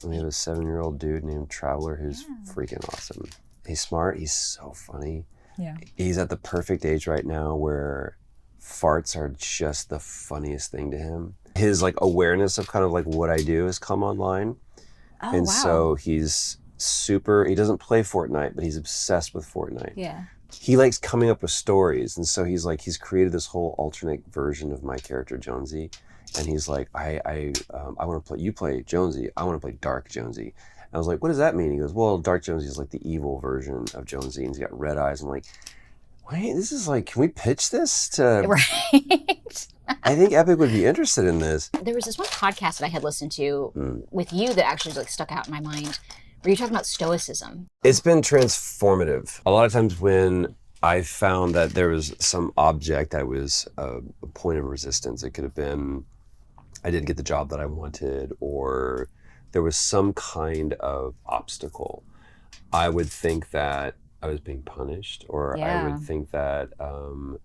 We have a 7-year-old dude named Traveler who's freaking awesome. He's smart. He's so funny. Yeah. He's at the perfect age right now where farts are just the funniest thing to him. His like awareness of kind of like what I do has come online. Oh, And wow. so he's he doesn't play Fortnite, but he's obsessed with Fortnite. Yeah. He likes coming up with stories. And so he's created this whole alternate version of my character, Jonesy. And he's like, I want to play, you play Jonesy, I want to play Dark Jonesy. And I was like, what does that mean? He goes, well, Dark Jonesy is like the evil version of Jonesy, and he's got red eyes. I'm like, wait, this is like, can we pitch this to... Right. I think Epic would be interested in this. There was this one podcast that I had listened to with you that actually like stuck out in my mind, where you're talking about stoicism. It's been transformative. A lot of times when I found that there was some object that was a point of resistance, it could have been I didn't get the job that I wanted, or there was some kind of obstacle. I would think that I was being punished, or I would think that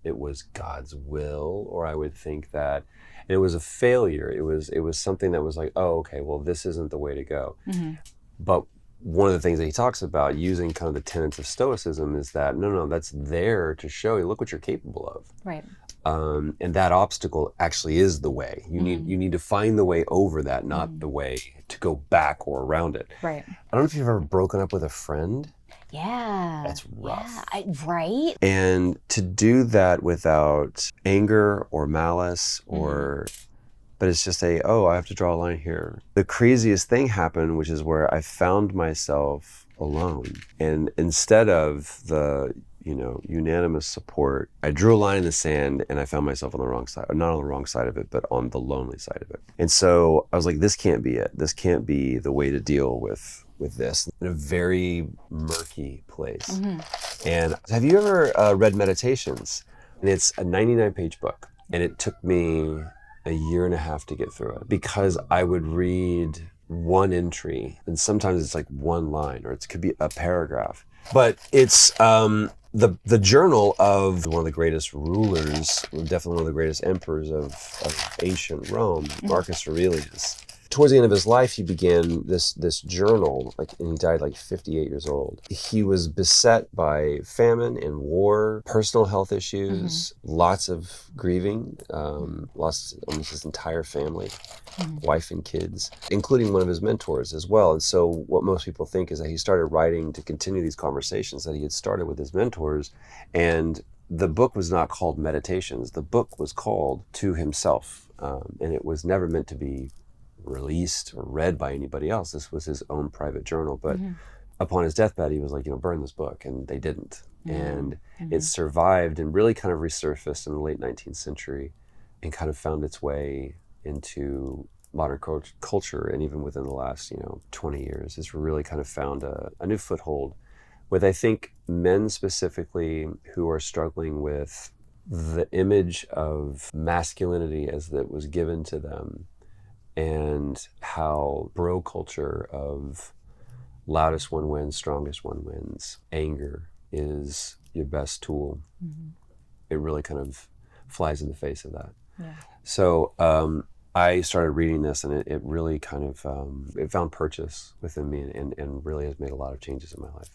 it was God's will, or I would think that it was a failure. It was something that was like, oh, okay, well, this isn't the way to go. Mm-hmm. But one of the things that he talks about using kind of the tenets of stoicism is that, no, that's there to show you, look what you're capable of. Right. And that obstacle actually is the way. You need to find the way over that, not the way to go back or around it. Right. I don't know if you've ever broken up with a friend. Yeah. That's rough. Yeah. Right. And to do that without anger or malice or, but it's just I have to draw a line here. The craziest thing happened, which is where I found myself alone. And instead of the, unanimous support, I drew a line in the sand and I found myself on the wrong side, not on the wrong side of it, but on the lonely side of it. And so I was like, this can't be it. This can't be the way to deal with this in a very murky place. Mm-hmm. And have you ever read Meditations? And it's a 99-page book. And it took me a year and a half to get through it because I would read one entry and sometimes it's like one line or it could be a paragraph. But it's the journal of one of the greatest rulers, definitely one of the greatest emperors of ancient Rome, Marcus Aurelius. Towards the end of his life, he began this journal, and he died 58 years old. He was beset by famine and war, personal health issues, lots of grieving, lost almost his entire family, wife and kids, including one of his mentors as well. And so what most people think is that he started writing to continue these conversations that he had started with his mentors. And the book was not called Meditations. The book was called To Himself. And it was never meant to be released or read by anybody else. This was his own private journal. But upon his deathbed, he was like, burn this book. And they didn't. And it survived and really kind of resurfaced in the late 19th century and kind of found its way into modern culture. And even within the last, 20 years, it's really kind of found a new foothold with, I think, men specifically who are struggling with the image of masculinity as that was given to them, and how bro culture of loudest one wins, strongest one wins, anger is your best tool. It really kind of flies in the face of that. Yeah. So I started reading this, and it really kind of, it found purchase within me and really has made a lot of changes in my life.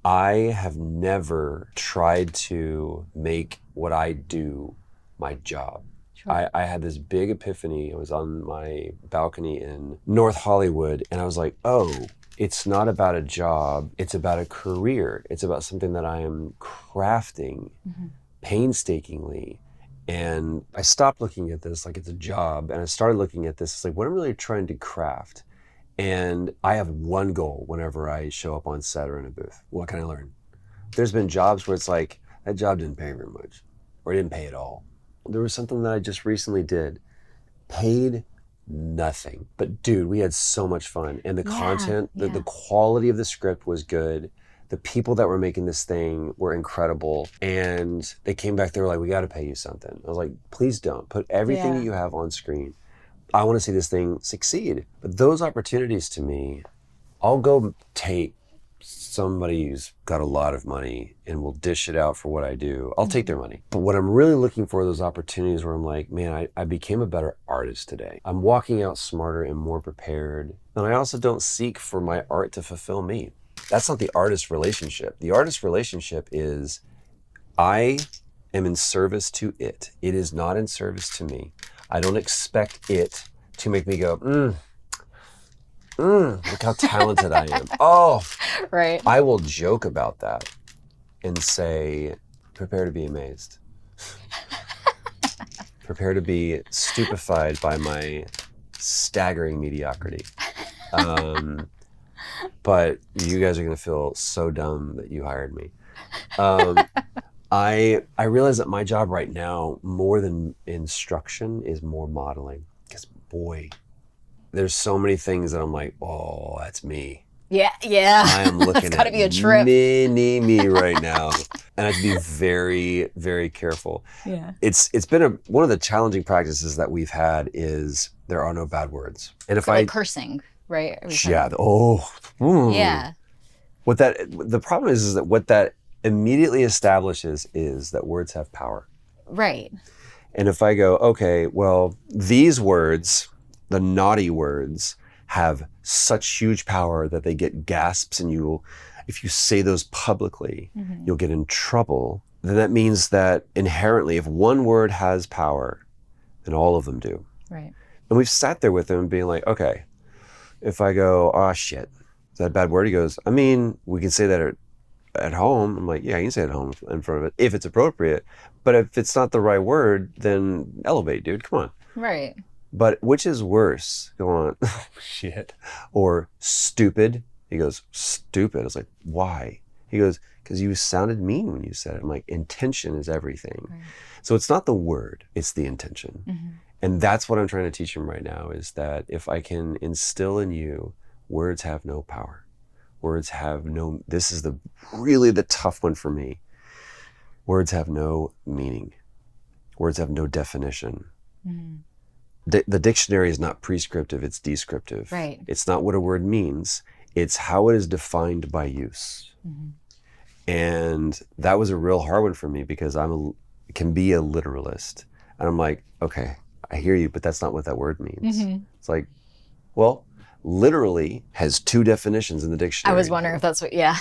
I have never tried to make what I do my job. I had this big epiphany. I was on my balcony in North Hollywood, and I was like, oh, it's not about a job. It's about a career. It's about something that I am crafting painstakingly. And I stopped looking at this like it's a job, and I started looking at this as like, what I'm really trying to craft. And I have one goal whenever I show up on set or in a booth. What can I learn? There's been jobs where it's like, that job didn't pay very much, or it didn't pay at all. There was something that I just recently did, paid nothing. But dude, we had so much fun. And the content, the quality of the script was good. The people that were making this thing were incredible. And they came back, they were like, we got to pay you something. I was like, please don't. Put everything that you have on screen. I want to see this thing succeed. But those opportunities to me, I'll go take somebody who's got a lot of money and will dish it out for what I do, I'll take their money. But what I'm really looking for are those opportunities where I'm like, man, I became a better artist today. I'm walking out smarter and more prepared. And I also don't seek for my art to fulfill me. That's not the artist relationship. The artist relationship is I am in service to it. It is not in service to me. I don't expect it to make me go, look how talented I am. Oh, right. I will joke about that and say, prepare to be amazed. Prepare to be stupefied by my staggering mediocrity. But you guys are going to feel so dumb that you hired me. I realize that my job right now, more than instruction, is more modeling. Because boy, there's so many things that I'm like, oh, that's me. Yeah. I am looking That's gotta at be a trip. mini me right now. And I have to be very, very careful. Yeah. It's been one of the challenging practices that we've had is there are no bad words. And if Like cursing, right? Yeah. Yeah. The problem is that what that immediately establishes is that words have power. Right. And if I go, okay, well, these words, the naughty words, have such huge power that they get gasps, and if you say those publicly, you'll get in trouble. Then that means that inherently, if one word has power, then all of them do. Right. And we've sat there with him being like, okay, if I go, oh shit, is that a bad word? He goes, I mean, we can say that at home. I'm like, yeah, you can say it at home in front of it if it's appropriate. But if it's not the right word, then elevate, dude. Come on. Right. But which is worse? Go on, shit, or stupid? He goes, stupid. I was like, why? He goes, because you sounded mean when you said it. I'm like, intention is everything. Right. So it's not the word, it's the intention. And that's what I'm trying to teach him right now, is that if I can instill in you, words have no power. Words have no, this is really the tough one for me. Words have no meaning. Words have no definition. The dictionary is not prescriptive, it's descriptive. Right. It's not what a word means, it's how it is defined by use. And that was a real hard one for me because can be a literalist. And I'm like, okay, I hear you, but that's not what that word means. It's like, well, literally has two definitions in the dictionary. I was wondering if that's what, yeah.